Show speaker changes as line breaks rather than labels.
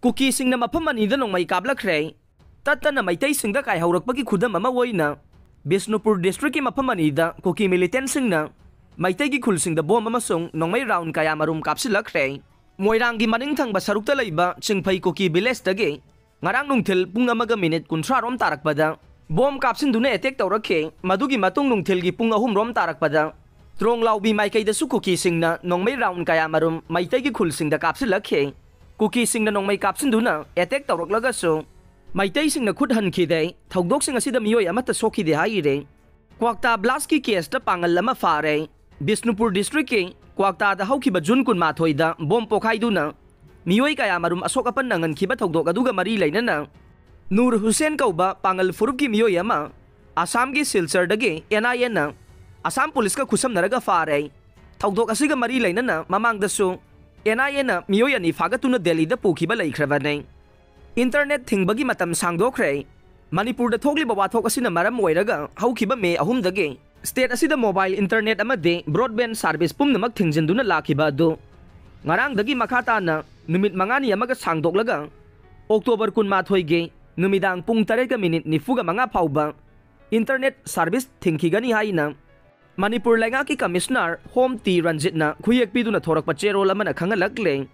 कुकीसिंगना मफम अनीदा नोंमई काबलखरे तत्तना मैतैसिंगदा कायहौरकपगी खुदम अमा ओइना बिष्णुपुर डिस्ट्रिक्ट की मफम अनीदा कुकी मिलिटेंटसिंगना मैतैगी खुलसिंगदा बोम अमसुंग नोंमई राउंड कया मरुम कापसिलखरे मोइरांगी मनिंगथंगबा सरुक्ता लैबा चिंगफई cookie विलेजदगे ngarang nungthil pung amaga minute 30 rom tarakpada bom kapsinduna attack tawrakhe madugi matung nungthil gi pung 3 rom tarakpada trong laubi maikai da su kuki singna nongmai round kaya marum maitai gi khul singda kapsilakhe kuki singna nongmai kapsinduna attack tawraklaga so maitai singna khut hanki dei thogdok sing asida miyoi amata sokhi de haire kwakta blast ki case ta pangal lama fare Bishnupur district ke kwakta da haukiba jun kun mathoi da bom pokhai duna मियोई कया मरुम अशोक अपन नंगन खिबा थौदोक अदुगा मरी लैनना नूर हुसैन कौबा पांगल फुरुप की मियोई अमा आसाम की Silchar दगे NIA ना Assam police का खुसम नरगा फारे थौदोक असिगा मरी लैनना ममांग दसु एनआईए ना मियोई अनि फागतुना दिल्ली दा पुखिबा लैख्रबने इंटरनेट थिंगबगी मतम सांगदोखरे मणिपुर दा थोगलिबा वाथोक असिना मरम ओइरगा हौखिबा मे अहुम दगे स्टेट असिदा मोबाइल इंटरनेट अमदे ब्रॉडबैंड सर्विस पुमनमक थिंगजिनदुना लाखिबा दो ngarang dagi makata na numit mangani amaga sangdoklaga October 18 ge numidang pung 3 minute nifuga manga phauba internet service thingkhigani haina Manipur lenga ki commissioner Hom T Ranjit na khuyek piduna thorak pa cherol amana khangalakle